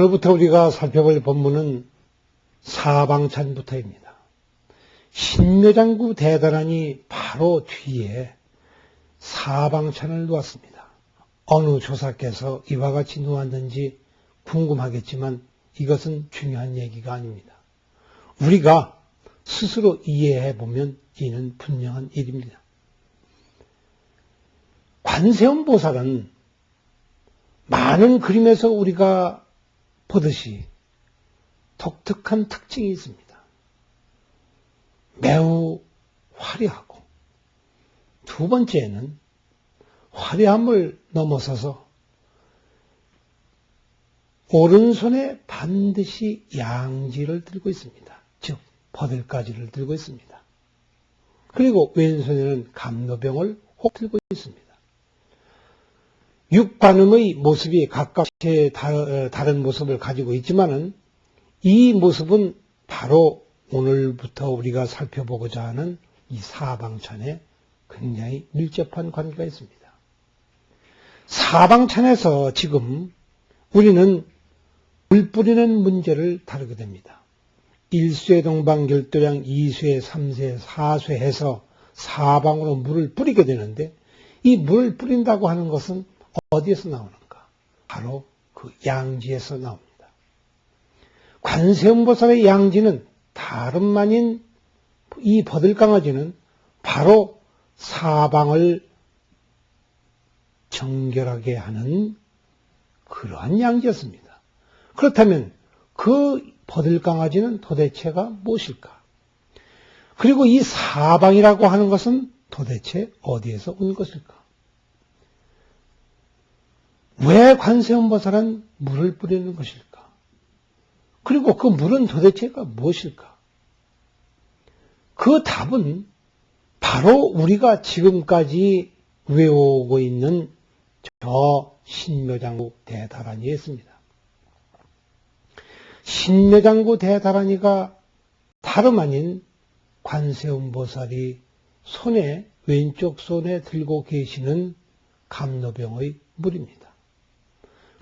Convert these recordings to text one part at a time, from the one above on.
오늘부터 우리가 살펴볼 본문은 사방찬부터입니다. 신묘장구 대단하니 바로 뒤에 사방찬을 놓았습니다. 어느 조사께서 이와 같이 놓았는지 궁금하겠지만 이것은 중요한 얘기가 아닙니다. 우리가 스스로 이해해 보면 이는 분명한 일입니다. 관세음보살은 많은 그림에서 우리가 보듯이 독특한 특징이 있습니다. 매우 화려하고, 두 번째는 화려함을 넘어서서 오른손에 반드시 양지를 들고 있습니다. 즉 버들가지를 들고 있습니다. 그리고 왼손에는 감로병을 혹 들고 있습니다. 육관음의 모습이 각각 다른 모습을 가지고 있지만은 이 모습은 바로 오늘부터 우리가 살펴보고자 하는 이 사방찬에 굉장히 밀접한 관계가 있습니다. 사방찬에서 지금 우리는 물 뿌리는 문제를 다루게 됩니다. 1쇄 동방결도량 2쇄, 3쇄, 4쇄 해서 사방으로 물을 뿌리게 되는데 이 물을 뿌린다고 하는 것은 어디에서 나오는가? 바로 그 양지에서 나옵니다. 관세음보살의 양지는 다름 아닌 이 버들강아지는 바로 사방을 정결하게 하는 그러한 양지였습니다. 그렇다면 그 버들강아지는 도대체가 무엇일까? 그리고 이 사방이라고 하는 것은 도대체 어디에서 온 것일까? 왜 관세음보살은 물을 뿌리는 것일까? 그리고 그 물은 도대체가 무엇일까? 그 답은 바로 우리가 지금까지 외우고 있는 저 신묘장구 대다라니에 있습니다. 신묘장구 대다라니가 다름 아닌 관세음보살이 왼쪽 손에 들고 계시는 감로병의 물입니다.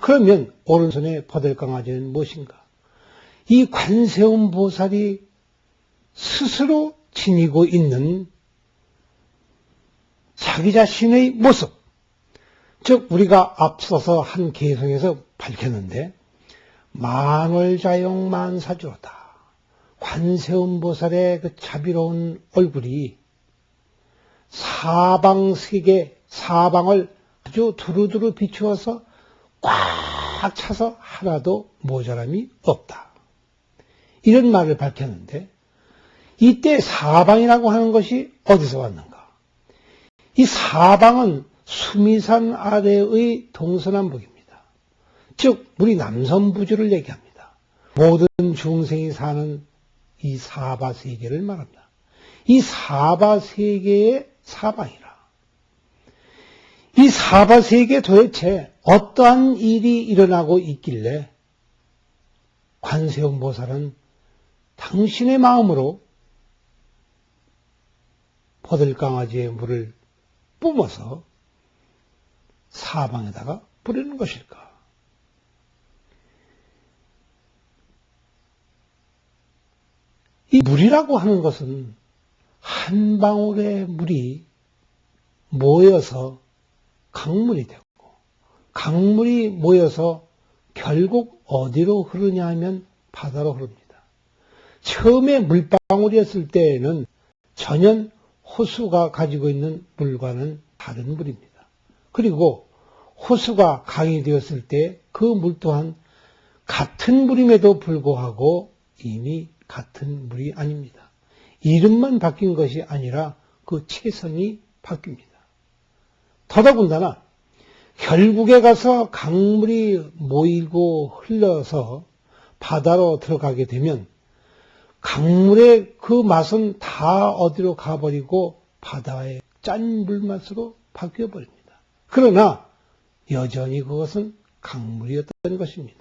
그러면 오른손에 버들강아지는 무엇인가? 이 관세음보살이 스스로 지니고 있는 자기 자신의 모습, 즉 우리가 앞서서 한 개성에서 밝혔는데 만월자용만사주로다. 관세음보살의 그 자비로운 얼굴이 사방세계, 사방을 아주 두루두루 비추어서 꽉 차서 하나도 모자람이 없다. 이런 말을 밝혔는데 이때 사방이라고 하는 것이 어디서 왔는가? 이 사방은 수미산 아래의 동서남북입니다. 즉 우리 남선부주를 얘기합니다. 모든 중생이 사는 이 사바세계를 말합니다. 이 사바세계의 사방이라. 이 사바세계에 도대체 어떠한 일이 일어나고 있길래 관세음보살은 당신의 마음으로 버들강아지의 물을 뿜어서 사방에다가 뿌리는 것일까? 이 물이라고 하는 것은 한 방울의 물이 모여서 강물이 되고, 강물이 모여서 결국 어디로 흐르냐 하면 바다로 흐릅니다. 처음에 물방울이었을 때에는 전혀 호수가 가지고 있는 물과는 다른 물입니다. 그리고 호수가 강이 되었을 때 그 물 또한 같은 물임에도 불구하고 이미 같은 물이 아닙니다. 이름만 바뀐 것이 아니라 그 체성이 바뀝니다. 더더군다나 결국에 가서 강물이 모이고 흘러서 바다로 들어가게 되면 강물의 그 맛은 다 어디로 가버리고 바다의 짠 물맛으로 바뀌어버립니다. 그러나 여전히 그것은 강물이었던 것입니다.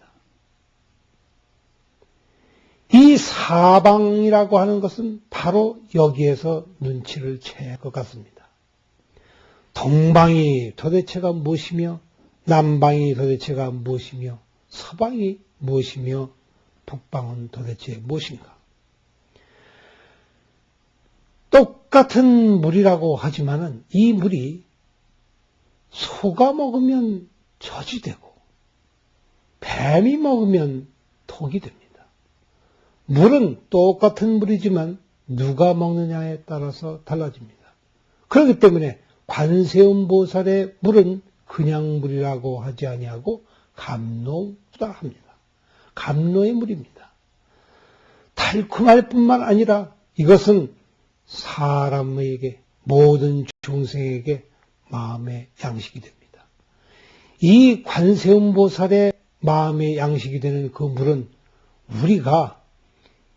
이 사방이라고 하는 것은 바로 여기에서 눈치를 채야 할 것 같습니다. 동방이 도대체가 무엇이며 남방이 도대체가 무엇이며 서방이 무엇이며 북방은 도대체 무엇인가? 똑같은 물이라고 하지만은 이 물이 소가 먹으면 젖이 되고 뱀이 먹으면 독이 됩니다. 물은 똑같은 물이지만 누가 먹느냐에 따라서 달라집니다. 그렇기 때문에 관세음보살의 물은 그냥 물이라고 하지 아니하고 감로수다 합니다. 감로의 물입니다. 달콤할 뿐만 아니라 이것은 사람에게 모든 중생에게 마음의 양식이 됩니다. 이 관세음보살의 마음의 양식이 되는 그 물은 우리가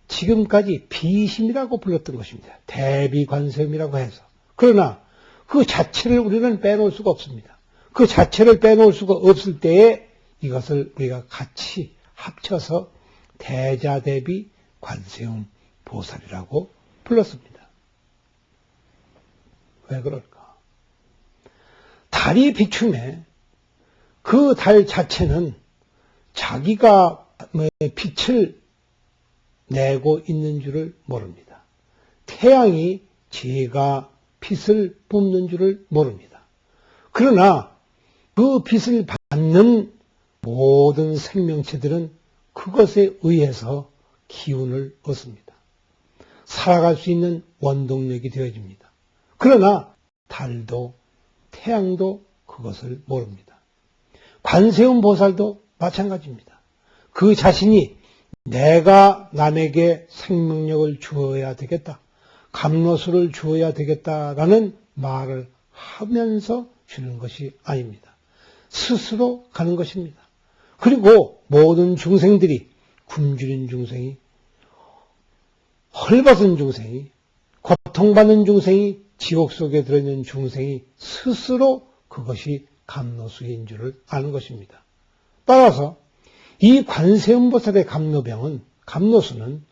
지금까지 비심이라고 불렀던 것입니다. 대비관세음이라고 해서. 그러나 그 자체를 우리는 빼놓을 수가 없습니다. 그 자체를 빼놓을 수가 없을 때에 이것을 우리가 같이 합쳐서 대자대비 관세음 보살이라고 불렀습니다. 왜 그럴까? 달이 비춤에 그 달 자체는 자기가 빛을 내고 있는 줄을 모릅니다. 태양이 제가 빛을 뿜는 줄을 모릅니다. 그러나 그 빛을 받는 모든 생명체들은 그것에 의해서 기운을 얻습니다. 살아갈 수 있는 원동력이 되어집니다. 그러나 달도 태양도 그것을 모릅니다. 관세음 보살도 마찬가지입니다. 그 자신이 내가 남에게 생명력을 주어야 되겠다, 감로수를 주어야 되겠다라는 말을 하면서 주는 것이 아닙니다. 스스로 가는 것입니다. 그리고 모든 중생들이, 굶주린 중생이, 헐벗은 중생이, 고통받는 중생이, 지옥 속에 들어있는 중생이 스스로 그것이 감로수인 줄을 아는 것입니다. 따라서 이 관세음보살의 감로병은, 감로수는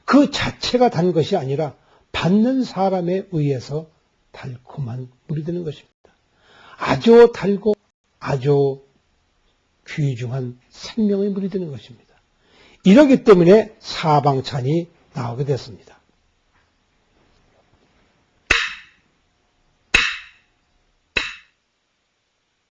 그 자체가 단 것이 아니라 받는 사람에 의해서 달콤한 물이 되는 것입니다. 아주 달고 아주 귀중한 생명의 물이 되는 것입니다. 이러기 때문에 사방찬이 나오게 됐습니다.